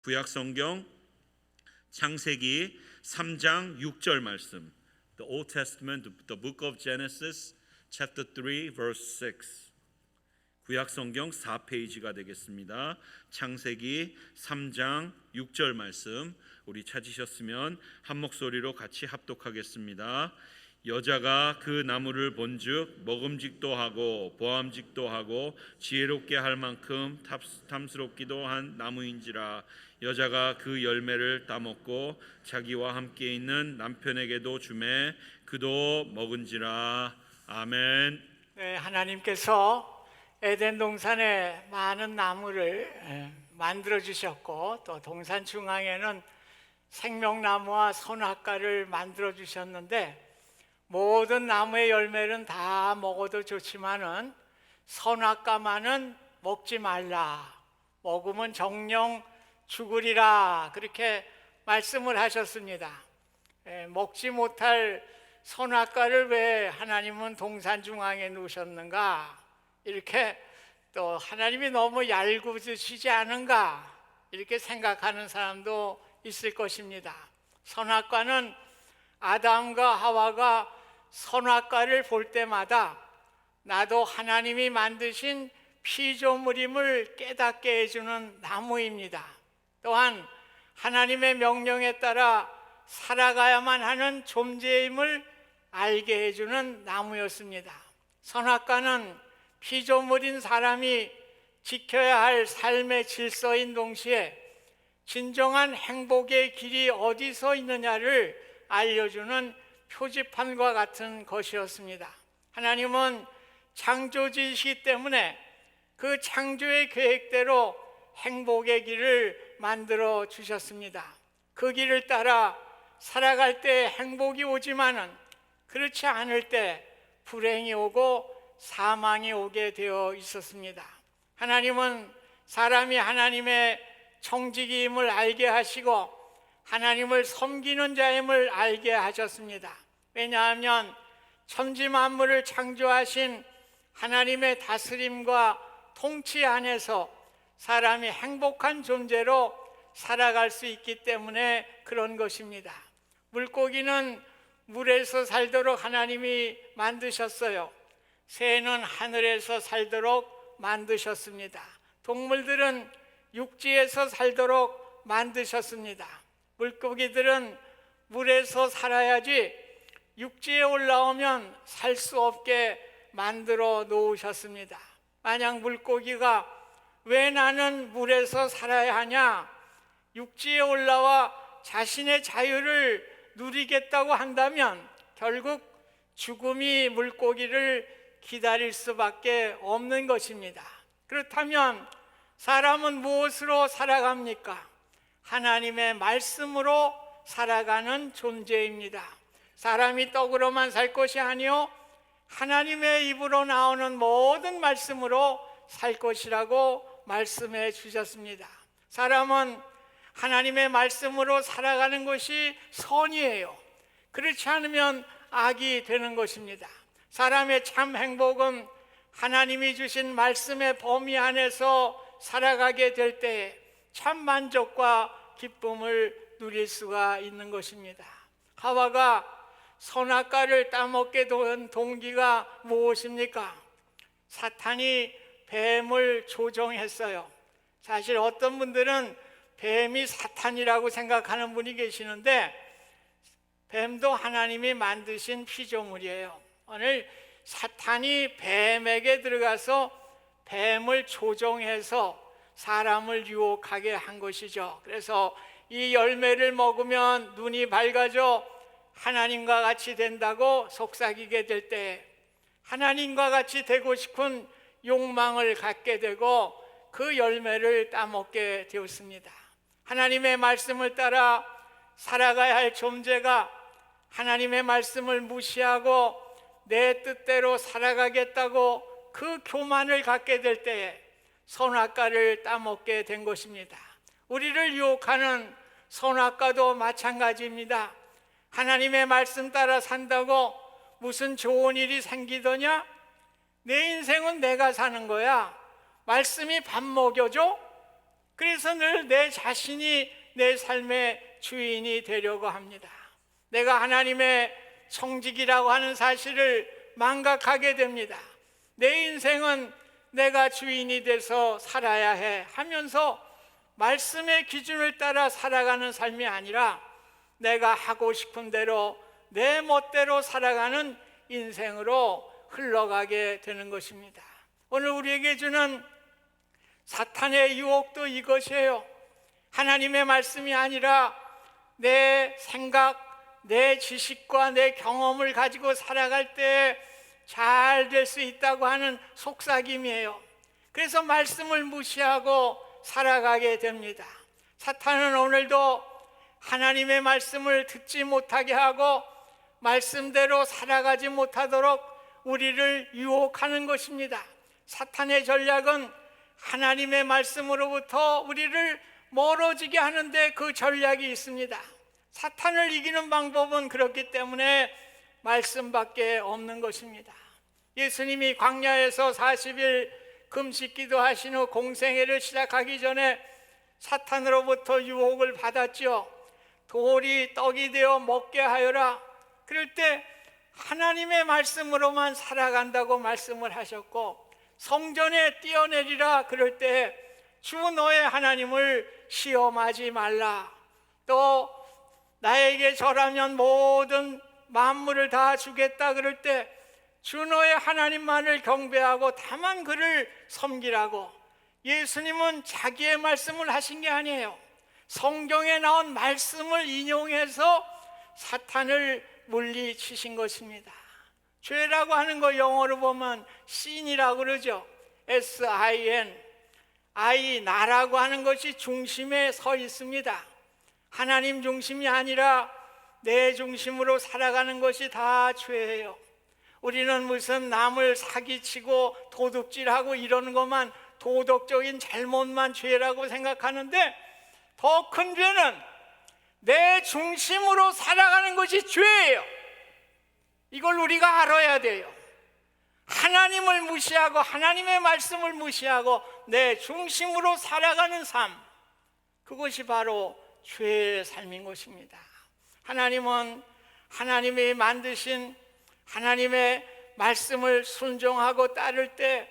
구약 성경 창세기 3장 6절 말씀. The Old Testament, the book of Genesis, chapter 3, verse 6. 구약 성경 4페이지가 되겠습니다. 창세기 3장 6절 말씀. 우리 찾으셨으면 한 목소리로 같이 합독하겠습니다. 여자가 그 나무를 본즉 먹음직도 하고 보암직도 하고 지혜롭게 할 만큼 탐스럽기도 한 나무인지라. 여자가 그 열매를 따먹고 자기와 함께 있는 남편에게도 주매 그도 먹은지라. 아멘. 네, 하나님께서 에덴 동산에 많은 나무를 만들어 주셨고, 또 동산 중앙에는 생명나무와 선악과를 만들어 주셨는데, 모든 나무의 열매는 다 먹어도 좋지만은 선악과만은 먹지 말라. 먹으면 정령 죽으리라. 그렇게 말씀을 하셨습니다. 먹지 못할 선악과를 왜 하나님은 동산 중앙에 놓으셨는가? 이렇게 또 하나님이 너무 얄궂으시지 않은가? 이렇게 생각하는 사람도 있을 것입니다. 선악과는 아담과 하와가 선악과를 볼 때마다 나도 하나님이 만드신 피조물임을 깨닫게 해주는 나무입니다. 또한 하나님의 명령에 따라 살아가야만 하는 존재임을 알게 해주는 나무였습니다. 선악과는 피조물인 사람이 지켜야 할 삶의 질서인 동시에 진정한 행복의 길이 어디서 있느냐를 알려주는 표지판과 같은 것이었습니다. 하나님은 창조주이시기 때문에 그 창조의 계획대로 행복의 길을 만들어 주셨습니다. 그 길을 따라 살아갈 때 행복이 오지만은 그렇지 않을 때 불행이 오고 사망이 오게 되어 있었습니다. 하나님은 사람이 하나님의 청지기임을 알게 하시고 하나님을 섬기는 자임을 알게 하셨습니다. 왜냐하면 천지 만물을 창조하신 하나님의 다스림과 통치 안에서 사람이 행복한 존재로 살아갈 수 있기 때문에 그런 것입니다. 물고기는 물에서 살도록 하나님이 만드셨어요. 새는 하늘에서 살도록 만드셨습니다. 동물들은 육지에서 살도록 만드셨습니다. 물고기들은 물에서 살아야지 육지에 올라오면 살 수 없게 만들어 놓으셨습니다. 만약 물고기가 왜 나는 물에서 살아야 하냐, 육지에 올라와 자신의 자유를 누리겠다고 한다면 결국 죽음이 물고기를 기다릴 수밖에 없는 것입니다. 그렇다면 사람은 무엇으로 살아갑니까? 하나님의 말씀으로 살아가는 존재입니다. 사람이 떡으로만 살 것이 아니요 하나님의 입으로 나오는 모든 말씀으로 살 것이라고 말씀해 주셨습니다. 사람은 하나님의 말씀으로 살아가는 것이 선이에요. 그렇지 않으면 악이 되는 것입니다. 사람의 참 행복은 하나님이 주신 말씀의 범위 안에서 살아가게 될 때에 참 만족과 기쁨을 누릴 수가 있는 것입니다. 하와가 선악과를 따먹게 된 동기가 무엇입니까? 사탄이 뱀을 조종했어요. 사실 어떤 분들은 뱀이 사탄이라고 생각하는 분이 계시는데 뱀도 하나님이 만드신 피조물이에요. 오늘 사탄이 뱀에게 들어가서 뱀을 조종해서 사람을 유혹하게 한 것이죠. 그래서 이 열매를 먹으면 눈이 밝아져 하나님과 같이 된다고 속삭이게 될 때 하나님과 같이 되고 싶은 욕망을 갖게 되고 그 열매를 따먹게 되었습니다. 하나님의 말씀을 따라 살아가야 할 존재가 하나님의 말씀을 무시하고 내 뜻대로 살아가겠다고 그 교만을 갖게 될 때에 선악과를 따먹게 된 것입니다. 우리를 유혹하는 선악과도 마찬가지입니다. 하나님의 말씀 따라 산다고 무슨 좋은 일이 생기더냐? 내 인생은 내가 사는 거야. 말씀이 밥 먹여줘? 그래서 늘 내 자신이 내 삶의 주인이 되려고 합니다. 내가 하나님의 청직이라고 하는 사실을 망각하게 됩니다. 내 인생은 내가 주인이 돼서 살아야 해 하면서 말씀의 기준을 따라 살아가는 삶이 아니라 내가 하고 싶은 대로 내 멋대로 살아가는 인생으로 흘러가게 되는 것입니다. 오늘 우리에게 주는 사탄의 유혹도 이것이에요. 하나님의 말씀이 아니라 내 생각, 내 지식과 내 경험을 가지고 살아갈 때 잘 될 수 있다고 하는 속삭임이에요. 그래서 말씀을 무시하고 살아가게 됩니다. 사탄은 오늘도 하나님의 말씀을 듣지 못하게 하고 말씀대로 살아가지 못하도록 우리를 유혹하는 것입니다. 사탄의 전략은 하나님의 말씀으로부터 우리를 멀어지게 하는데 그 전략이 있습니다. 사탄을 이기는 방법은 그렇기 때문에 말씀밖에 없는 것입니다. 예수님이 광야에서 40일 금식 기도하신 후 공생애를 시작하기 전에 사탄으로부터 유혹을 받았지요. 돌이 떡이 되어 먹게 하여라. 그럴 때 하나님의 말씀으로만 살아간다고 말씀을 하셨고, 성전에 뛰어내리라 그럴 때 주 너의 하나님을 시험하지 말라. 또 나에게 절하면 모든 만물을 다 주겠다 그럴 때 주 너의 하나님만을 경배하고 다만 그를 섬기라고. 예수님은 자기의 말씀을 하신 게 아니에요. 성경에 나온 말씀을 인용해서 사탄을 물리치신 것입니다. 죄라고 하는 거 영어로 보면 sin이라고 그러죠. S-I-N. I, 나라고 하는 것이 중심에 서 있습니다. 하나님 중심이 아니라 내 중심으로 살아가는 것이 다 죄예요. 우리는 무슨 남을 사기치고 도둑질하고 이러는 것만 도덕적인 잘못만 죄라고 생각하는데, 더 큰 죄는 내 중심으로 살아가는 것이 죄예요. 이걸 우리가 알아야 돼요. 하나님을 무시하고 하나님의 말씀을 무시하고 내 중심으로 살아가는 삶, 그것이 바로 죄의 삶인 것입니다. 하나님은 하나님이 만드신 하나님의 말씀을 순종하고 따를 때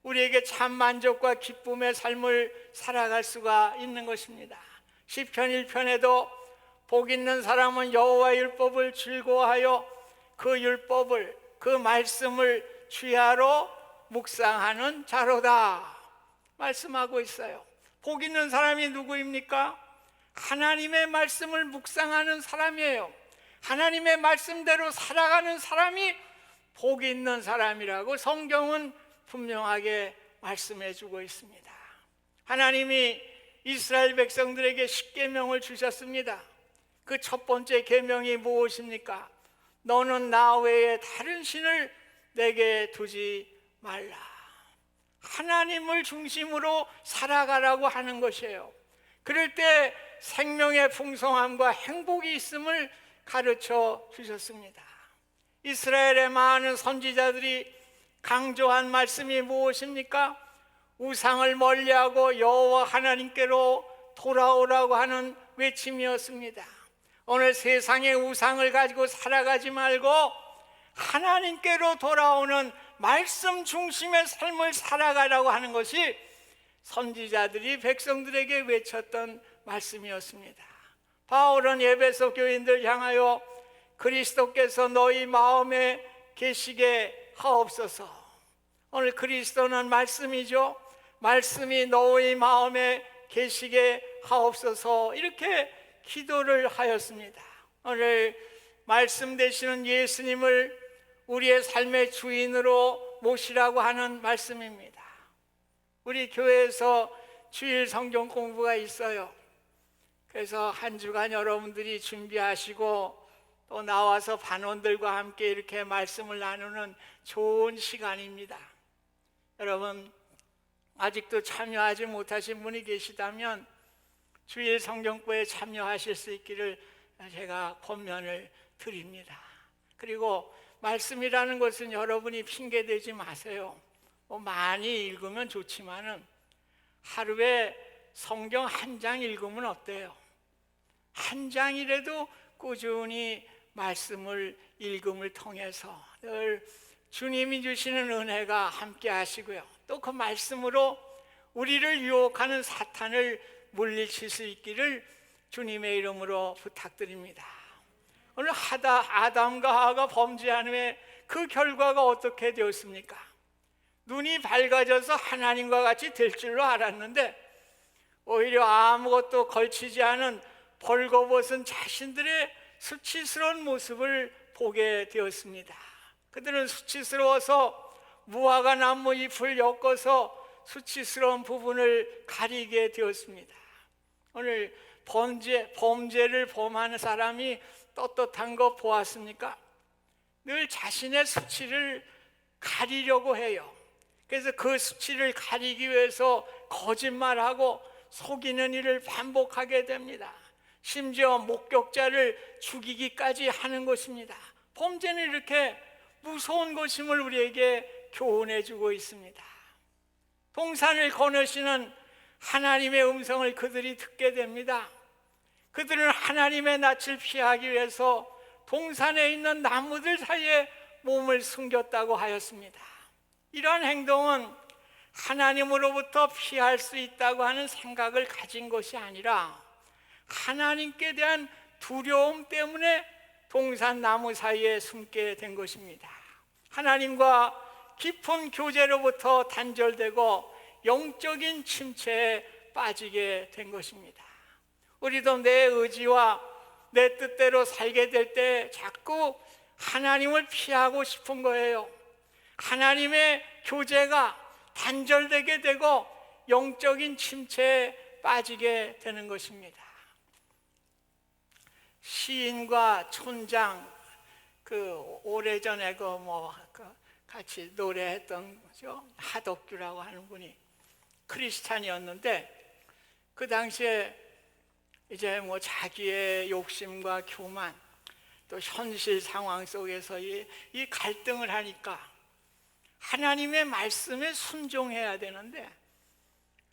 우리에게 참 만족과 기쁨의 삶을 살아갈 수가 있는 것입니다. 시편 1편에도 복 있는 사람은 여호와의 율법을 즐거워하여 그 율법을, 그 말씀을 주야로 묵상하는 자로다 말씀하고 있어요. 복 있는 사람이 누구입니까? 하나님의 말씀을 묵상하는 사람이에요. 하나님의 말씀대로 살아가는 사람이 복 있는 사람이라고 성경은 분명하게 말씀해 주고 있습니다. 하나님이 이스라엘 백성들에게 10계명을 주셨습니다. 그 첫 번째 계명이 무엇입니까? 너는 나 외에 다른 신을 내게 두지 말라. 하나님을 중심으로 살아가라고 하는 것이에요. 그럴 때 생명의 풍성함과 행복이 있음을 가르쳐 주셨습니다. 이스라엘의 많은 선지자들이 강조한 말씀이 무엇입니까? 우상을 멀리하고 여호와 하나님께로 돌아오라고 하는 외침이었습니다. 오늘 세상의 우상을 가지고 살아가지 말고 하나님께로 돌아오는 말씀 중심의 삶을 살아가라고 하는 것이 선지자들이 백성들에게 외쳤던 말씀이었습니다. 바울은 에베소 교인들 향하여 그리스도께서 너희 마음에 계시게 하옵소서. 오늘 그리스도는 말씀이죠. 말씀이 너희 마음에 계시게 하옵소서, 이렇게 기도를 하였습니다. 오늘 말씀 되시는 예수님을 우리의 삶의 주인으로 모시라고 하는 말씀입니다. 우리 교회에서 주일 성경 공부가 있어요. 그래서 한 주간 여러분들이 준비하시고 또 나와서 반원들과 함께 이렇게 말씀을 나누는 좋은 시간입니다. 여러분, 아직도 참여하지 못하신 분이 계시다면 주일 성경부에 참여하실 수 있기를 제가 권면을 드립니다. 그리고 말씀이라는 것은 여러분이 핑계대지 마세요. 많이 읽으면 좋지만은 하루에 성경 한 장 읽으면 어때요? 한 장이라도 꾸준히 말씀을 읽음을 통해서 늘 주님이 주시는 은혜가 함께 하시고요. 또 그 말씀으로 우리를 유혹하는 사탄을 물리칠 수 있기를 주님의 이름으로 부탁드립니다. 오늘 아담과 하와가 범죄한 후에 그 결과가 어떻게 되었습니까? 눈이 밝아져서 하나님과 같이 될 줄로 알았는데 오히려 아무것도 걸치지 않은 벌거벗은 자신들의 수치스러운 모습을 보게 되었습니다. 그들은 수치스러워서 무화과 나무 잎을 엮어서 수치스러운 부분을 가리게 되었습니다. 오늘 범죄를 범하는 사람이 떳떳한 거 보았습니까? 늘 자신의 수치를 가리려고 해요. 그래서 그 수치를 가리기 위해서 거짓말하고 속이는 일을 반복하게 됩니다. 심지어 목격자를 죽이기까지 하는 것입니다. 범죄는 이렇게 무서운 것임을 우리에게 교훈해 주고 있습니다. 동산을 거느시는 하나님의 음성을 그들이 듣게 됩니다. 그들은 하나님의 낯을 피하기 위해서 동산에 있는 나무들 사이에 몸을 숨겼다고 하였습니다. 이러한 행동은 하나님으로부터 피할 수 있다고 하는 생각을 가진 것이 아니라 하나님께 대한 두려움 때문에 동산 나무 사이에 숨게 된 것입니다. 하나님과 깊은 교제로부터 단절되고 영적인 침체에 빠지게 된 것입니다. 우리도 내 의지와 내 뜻대로 살게 될 때 자꾸 하나님을 피하고 싶은 거예요. 하나님의 교제가 단절되게 되고 영적인 침체에 빠지게 되는 것입니다. 시인과 촌장 오래전에 같이 노래했던 거죠. 하덕규라고 하는 분이 크리스찬이었는데 그 당시에 이제 자기의 욕심과 교만 또 현실 상황 속에서 이 갈등을 하니까 하나님의 말씀에 순종해야 되는데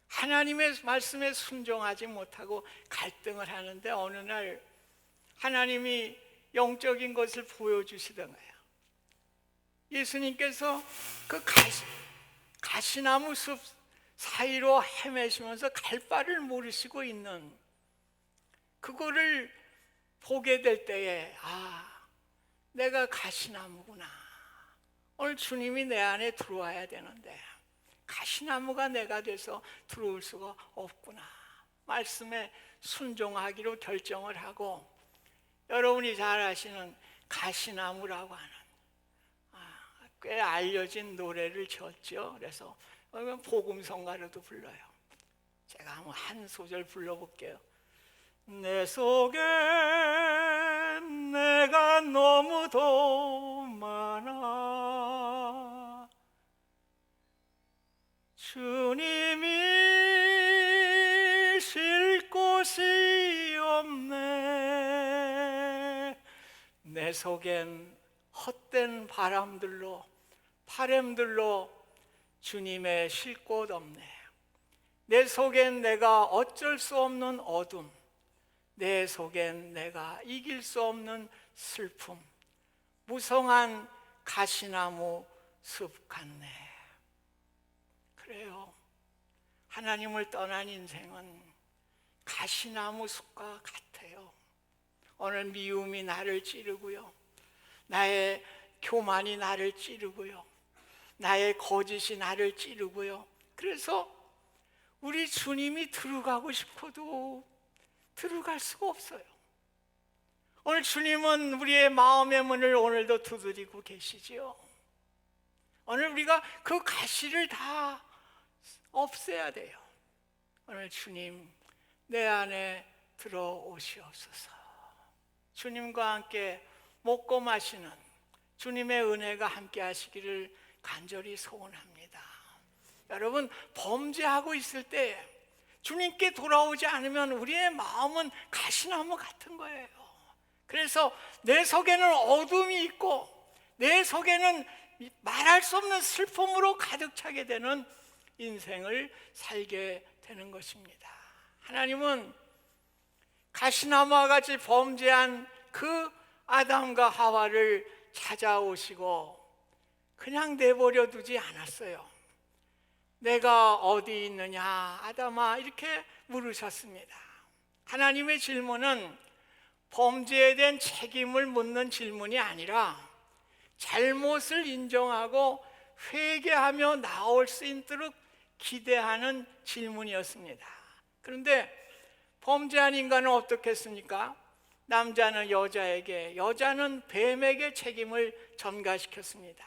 하나님의 말씀에 순종하지 못하고 갈등을 하는데 어느 날 하나님이 영적인 것을 보여주시던 거예요. 예수님께서 그 가시나무 숲 사이로 헤매시면서 갈 바를 모르시고 있는 그거를 보게 될 때에 내가 가시나무구나. 오늘 주님이 내 안에 들어와야 되는데 가시나무가 내가 돼서 들어올 수가 없구나. 말씀에 순종하기로 결정을 하고 여러분이 잘 아시는 가시나무라고 하는 꽤 알려진 노래를 지었죠. 그래서 복음성가로도 불러요. 제가 한번 한 소절 불러볼게요. 내 속에 내가 너무도 많아 주님이 쉴 곳이 없네. 내 속엔 헛된 바람들로 주님의 쉴 곳 없네. 내 속엔 내가 어쩔 수 없는 어둠, 내 속엔 내가 이길 수 없는 슬픔, 무성한 가시나무 숲 같네. 그래요. 하나님을 떠난 인생은 가시나무 숲과 같아요. 오늘 미움이 나를 찌르고요, 나의 교만이 나를 찌르고요, 나의 거짓이 나를 찌르고요. 그래서 우리 주님이 들어가고 싶어도 들어갈 수가 없어요. 오늘 주님은 우리의 마음의 문을 오늘도 두드리고 계시지요. 오늘 우리가 그 가시를 다 없애야 돼요. 오늘 주님 내 안에 들어오시옵소서. 주님과 함께 먹고 마시는 주님의 은혜가 함께 하시기를 간절히 소원합니다. 여러분, 범죄하고 있을 때 주님께 돌아오지 않으면 우리의 마음은 가시나무 같은 거예요. 그래서 내 속에는 어둠이 있고 내 속에는 말할 수 없는 슬픔으로 가득 차게 되는 인생을 살게 되는 것입니다. 하나님은 가시나무와 같이 범죄한 그 아담과 하와를 찾아오시고 그냥 내버려 두지 않았어요. 내가 어디 있느냐 아담아, 이렇게 물으셨습니다. 하나님의 질문은 범죄에 대한 책임을 묻는 질문이 아니라 잘못을 인정하고 회개하며 나올 수 있도록 기대하는 질문이었습니다. 그런데 범죄한 인간은 어떻게 했습니까? 남자는 여자에게, 여자는 뱀에게 책임을 전가시켰습니다.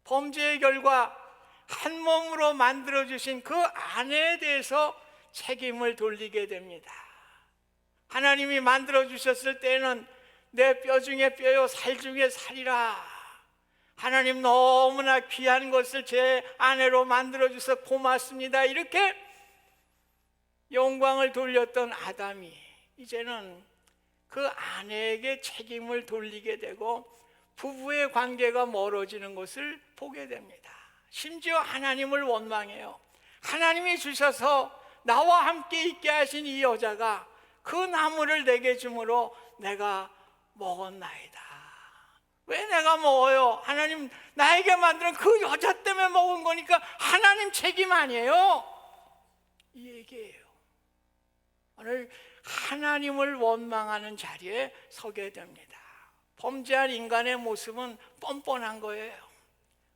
범죄의 결과 한 몸으로 만들어주신 그 아내에 대해서 책임을 돌리게 됩니다. 하나님이 만들어주셨을 때는 내 뼈 중에 뼈요 살 중에 살이라, 하나님 너무나 귀한 것을 제 아내로 만들어주셔서 고맙습니다, 이렇게 영광을 돌렸던 아담이 이제는 그 아내에게 책임을 돌리게 되고 부부의 관계가 멀어지는 것을 보게 됩니다. 심지어 하나님을 원망해요. 하나님이 주셔서 나와 함께 있게 하신 이 여자가 그 나무를 내게 주므로 내가 먹었나이다. 왜 내가 먹어요? 하나님 나에게 만든 그 여자 때문에 먹은 거니까 하나님 책임 아니에요? 이 얘기예요. 오늘 하나님을 원망하는 자리에 서게 됩니다. 범죄한 인간의 모습은 뻔뻔한 거예요.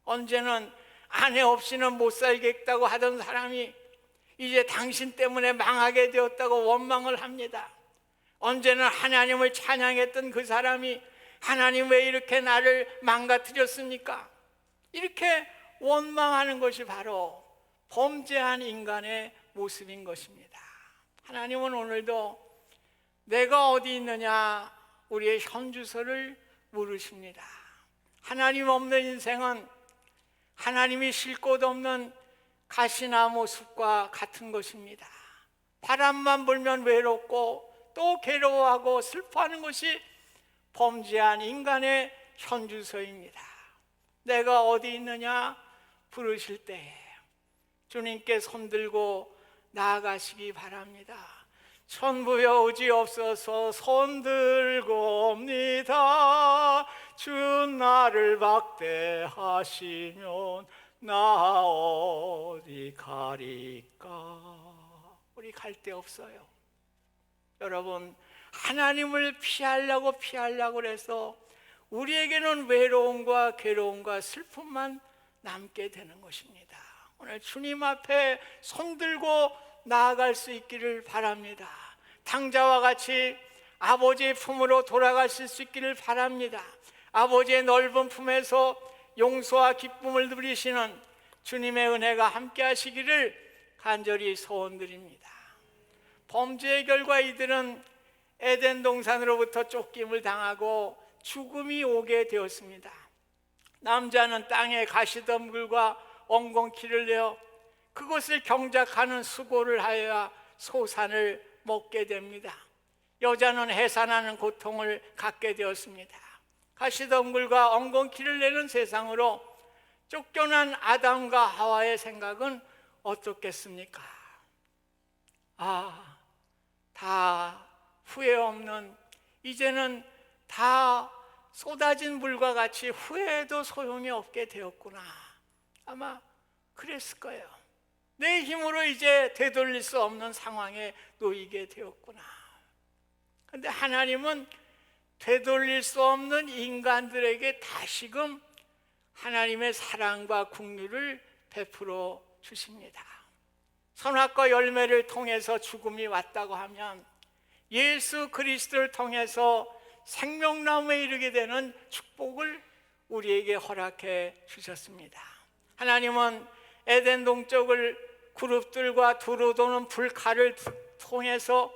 언제는 아내 없이는 못 살겠다고 하던 사람이 이제 당신 때문에 망하게 되었다고 원망을 합니다. 언제는 하나님을 찬양했던 그 사람이 하나님 왜 이렇게 나를 망가뜨렸습니까? 이렇게 원망하는 것이 바로 범죄한 인간의 모습인 것입니다. 하나님은 오늘도 내가 어디 있느냐 우리의 현주소를 물으십니다. 하나님 없는 인생은 하나님이 쉴 곳 없는 가시나무 숲과 같은 것입니다. 바람만 불면 외롭고 또 괴로워하고 슬퍼하는 것이 범죄한 인간의 현주소입니다. 내가 어디 있느냐 부르실 때 주님께 손들고 나아가시기 바랍니다. 천부여 오지옵소서 손들고 옵니다. 주 나를 박대하시면 나 어디 가리까. 우리 갈 데 없어요. 여러분, 하나님을 피하려고 해서 우리에게는 외로움과 괴로움과 슬픔만 남게 되는 것입니다. 오늘 주님 앞에 손들고 나아갈 수 있기를 바랍니다. 탕자와 같이 아버지의 품으로 돌아가실 수 있기를 바랍니다. 아버지의 넓은 품에서 용서와 기쁨을 누리시는 주님의 은혜가 함께 하시기를 간절히 소원드립니다. 범죄의 결과 이들은 에덴 동산으로부터 쫓김을 당하고 죽음이 오게 되었습니다. 남자는 땅에 가시덤불과 엉겅퀴를 내어 그것을 경작하는 수고를 하여야 소산을 먹게 됩니다. 여자는 해산하는 고통을 갖게 되었습니다. 가시덤불과 엉겅퀴를 내는 세상으로 쫓겨난 아담과 하와의 생각은 어떻겠습니까? 다 후회 없는, 이제는 다 쏟아진 물과 같이 후회해도 소용이 없게 되었구나. 아마 그랬을 거예요. 내 힘으로 이제 되돌릴 수 없는 상황에 놓이게 되었구나. 그런데 하나님은 되돌릴 수 없는 인간들에게 다시금 하나님의 사랑과 긍휼을 베풀어 주십니다. 선악과 열매를 통해서 죽음이 왔다고 하면 예수 그리스도를 통해서 생명나무에 이르게 되는 축복을 우리에게 허락해 주셨습니다. 하나님은 에덴 동쪽을 그룹들과 두루 도는 불칼을 통해서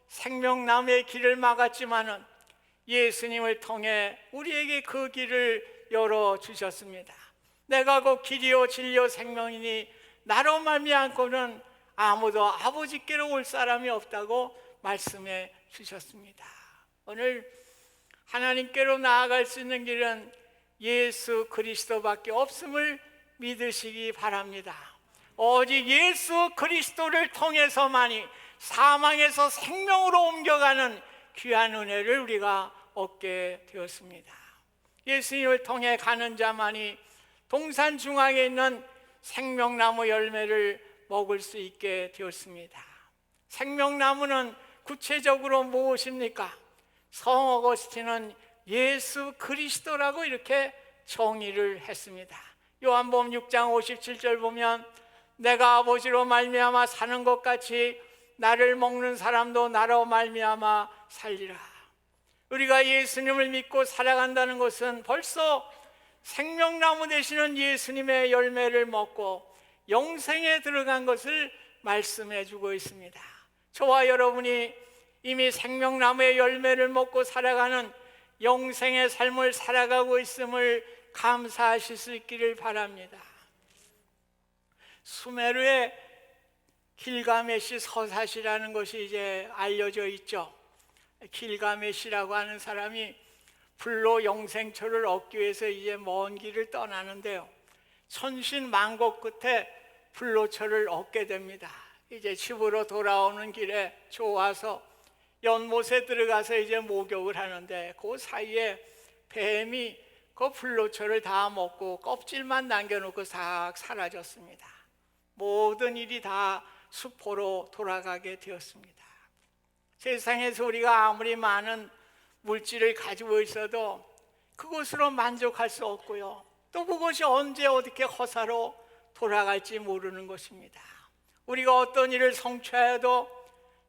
생명나무의 길을 막았지만은 예수님을 통해 우리에게 그 길을 열어주셨습니다. 내가 곧 길이요 진리요 생명이니 나로 말미암고는 아무도 아버지께로 올 사람이 없다고 말씀해 주셨습니다. 오늘 하나님께로 나아갈 수 있는 길은 예수 그리스도밖에 없음을 믿으시기 바랍니다. 오직 예수 그리스도를 통해서만이 사망에서 생명으로 옮겨가는 귀한 은혜를 우리가 얻게 되었습니다. 예수님을 통해 가는 자만이 동산 중앙에 있는 생명나무 열매를 먹을 수 있게 되었습니다. 생명나무는 구체적으로 무엇입니까? 성 어거스틴은 예수 그리스도라고 이렇게 정의를 했습니다. 요한복음 6장 57절 보면 내가 아버지로 말미암아 사는 것 같이 나를 먹는 사람도 나로 말미암아 살리라. 우리가 예수님을 믿고 살아간다는 것은 벌써 생명나무 되시는 예수님의 열매를 먹고 영생에 들어간 것을 말씀해 주고 있습니다. 저와 여러분이 이미 생명나무의 열매를 먹고 살아가는 영생의 삶을 살아가고 있음을 감사하실 수 있기를 바랍니다. 수메르의 길가메시 서사시라는 것이 이제 알려져 있죠. 길가메시라고 하는 사람이 불로 영생초를 얻기 위해서 이제 먼 길을 떠나는데요, 천신만고 끝에 불로초를 얻게 됩니다. 이제 집으로 돌아오는 길에 좋아서 연못에 들어가서 이제 목욕을 하는데 그 사이에 뱀이 그 불로초를 다 먹고 껍질만 남겨놓고 싹 사라졌습니다. 모든 일이 다 수포로 돌아가게 되었습니다. 세상에서 우리가 아무리 많은 물질을 가지고 있어도 그것으로 만족할 수 없고요, 또 그것이 언제 어떻게 허사로 돌아갈지 모르는 것입니다. 우리가 어떤 일을 성취해도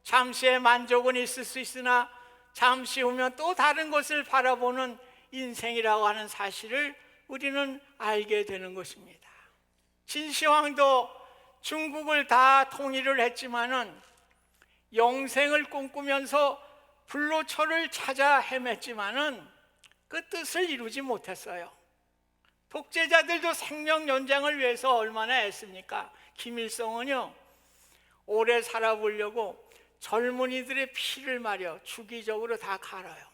잠시의 만족은 있을 수 있으나 잠시 후면 또 다른 것을 바라보는 인생이라고 하는 사실을 우리는 알게 되는 것입니다. 진시황도 중국을 다 통일을 했지만은 영생을 꿈꾸면서 불로초를 찾아 헤맸지만은 그 뜻을 이루지 못했어요. 독재자들도 생명 연장을 위해서 얼마나 애씁니까? 김일성은요, 오래 살아보려고 젊은이들의 피를 말이요 주기적으로 다 갈아요.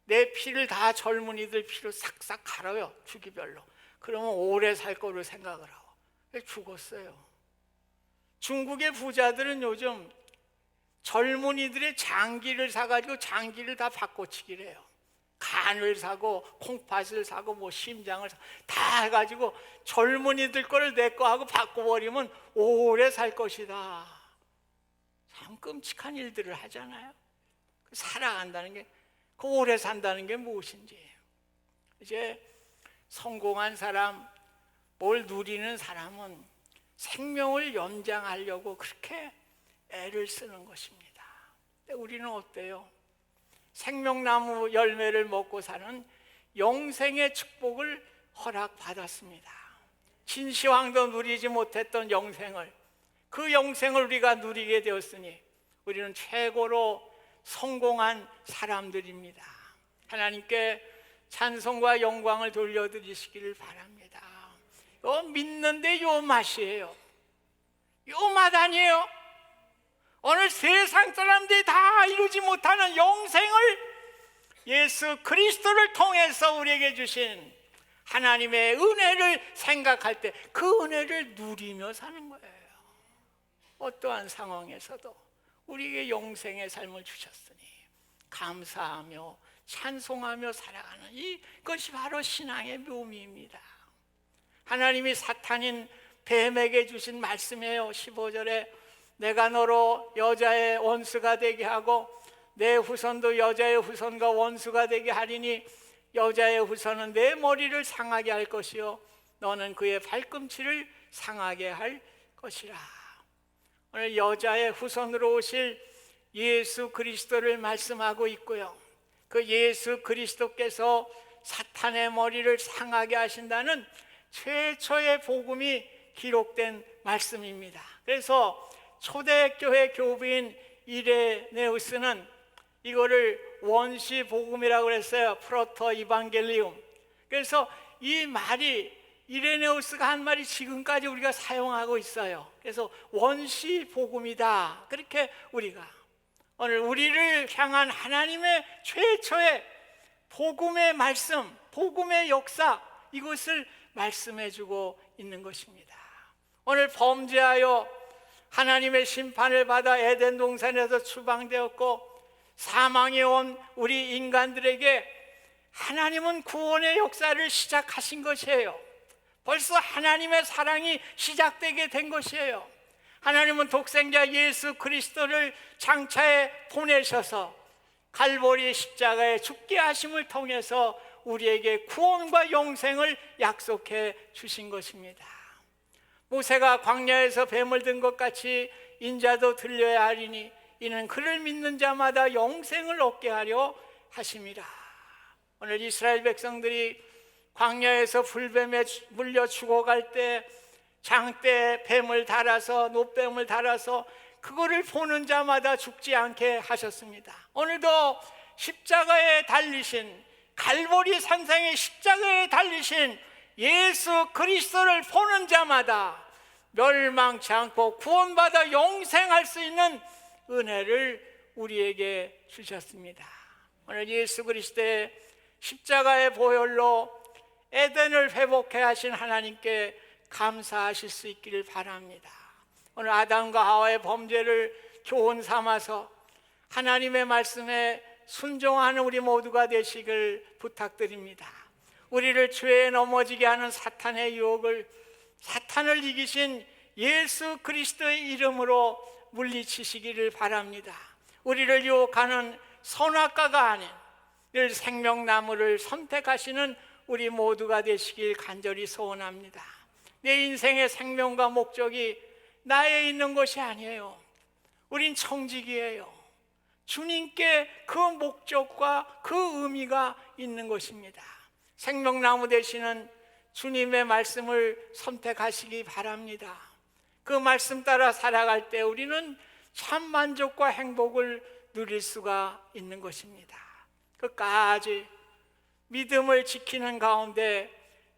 내 피를 다 젊은이들 피로 싹싹 갈아요, 주기별로. 그러면 오래 살 거로 생각을 하고 죽었어요. 중국의 부자들은 요즘 젊은이들의 장기를 사가지고 장기를 다 바꿔치기를 해요. 간을 사고 콩팥을 사고 뭐 심장을 사고 다 해가지고 젊은이들 거를 내 거 하고 바꿔버리면 오래 살 것이다. 참 끔찍한 일들을 하잖아요. 살아간다는 게, 그 오래 산다는 게 무엇인지. 이제 성공한 사람, 뭘 누리는 사람은 생명을 연장하려고 그렇게 애를 쓰는 것입니다. 근데 우리는 어때요? 생명나무 열매를 먹고 사는 영생의 축복을 허락받았습니다. 진시황도 누리지 못했던 영생을, 그 영생을 우리가 누리게 되었으니 우리는 최고로 성공한 사람들입니다. 하나님께 찬송과 영광을 돌려드리시기를 바랍니다. 요 믿는데 요 맛이에요. 요 맛 아니에요. 오늘 세상 사람들이 다 이루지 못하는 영생을 예수 그리스도를 통해서 우리에게 주신 하나님의 은혜를 생각할 때 그 은혜를 누리며 사는 거예요. 어떠한 상황에서도 우리에게 영생의 삶을 주셨으니 감사하며 찬송하며 살아가는 이것이 바로 신앙의 묘미입니다. 하나님이 사탄인 뱀에게 주신 말씀이에요. 15절에 내가 너로 여자의 원수가 되게 하고 내 후손도 여자의 후손과 원수가 되게 하리니 여자의 후손은 내 머리를 상하게 할 것이요 너는 그의 발꿈치를 상하게 할 것이라. 오늘 여자의 후손으로 오실 예수 그리스도를 말씀하고 있고요, 그 예수 그리스도께서 사탄의 머리를 상하게 하신다는 최초의 복음이 기록된 말씀입니다. 그래서 초대교회 교부인 이레네우스는 이거를 원시 복음이라고 그랬어요. 프로토 이방겔리움. 그래서 이 말이, 이레네우스가 한 말이 지금까지 우리가 사용하고 있어요. 그래서 원시 복음이다, 그렇게 우리가 오늘 우리를 향한 하나님의 최초의 복음의 말씀, 복음의 역사, 이것을 말씀해 주고 있는 것입니다. 오늘 범죄하여 하나님의 심판을 받아 에덴 동산에서 추방되었고 사망에 온 우리 인간들에게 하나님은 구원의 역사를 시작하신 것이에요. 벌써 하나님의 사랑이 시작되게 된 것이에요. 하나님은 독생자 예수 그리스도를 장차에 보내셔서 갈보리 십자가에 죽게 하심을 통해서 우리에게 구원과 영생을 약속해 주신 것입니다. 모세가 광야에서 뱀을 든 것 같이 인자도 들려야 하리니 이는 그를 믿는 자마다 영생을 얻게 하려 하심이라. 오늘 이스라엘 백성들이 광야에서 불뱀에 물려 죽어갈 때 장대에 뱀을 달아서 노뱀을 달아서 그거를 보는 자마다 죽지 않게 하셨습니다. 오늘도 십자가에 달리신 갈보리 산상의 십자가에 달리신 예수 그리스도를 보는 자마다 멸망치 않고 구원받아 영생할 수 있는 은혜를 우리에게 주셨습니다. 오늘 예수 그리스도의 십자가의 보혈로 에덴을 회복해 하신 하나님께 감사하실 수 있기를 바랍니다. 오늘 아담과 하와의 범죄를 교훈 삼아서 하나님의 말씀에 순종하는 우리 모두가 되시길 부탁드립니다. 우리를 죄에 넘어지게 하는 사탄의 유혹을 사탄을 이기신 예수 그리스도의 이름으로 물리치시기를 바랍니다. 우리를 유혹하는 선악과가 아닌 늘 생명나무를 선택하시는 우리 모두가 되시길 간절히 소원합니다. 내 인생의 생명과 목적이 나에 있는 것이 아니에요. 우린 청직이에요. 주님께 그 목적과 그 의미가 있는 것입니다. 생명나무 되시는 주님의 말씀을 선택하시기 바랍니다. 그 말씀 따라 살아갈 때 우리는 참 만족과 행복을 누릴 수가 있는 것입니다. 끝까지 믿음을 지키는 가운데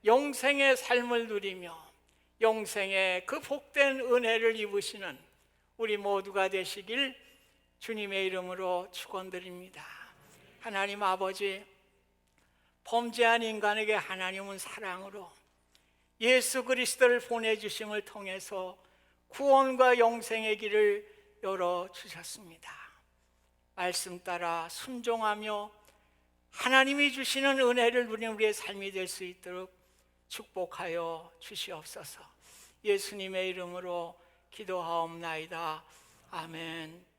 영생의 삶을 누리며 영생의 그 복된 은혜를 입으시는 우리 모두가 되시길 주님의 이름으로 축원드립니다. 하나님 아버지, 범죄한 인간에게 하나님은 사랑으로 예수 그리스도를 보내주심을 통해서 구원과 영생의 길을 열어주셨습니다. 말씀 따라 순종하며 하나님이 주시는 은혜를 누리는 우리의 삶이 될 수 있도록 축복하여 주시옵소서. 예수님의 이름으로 기도하옵나이다. 아멘.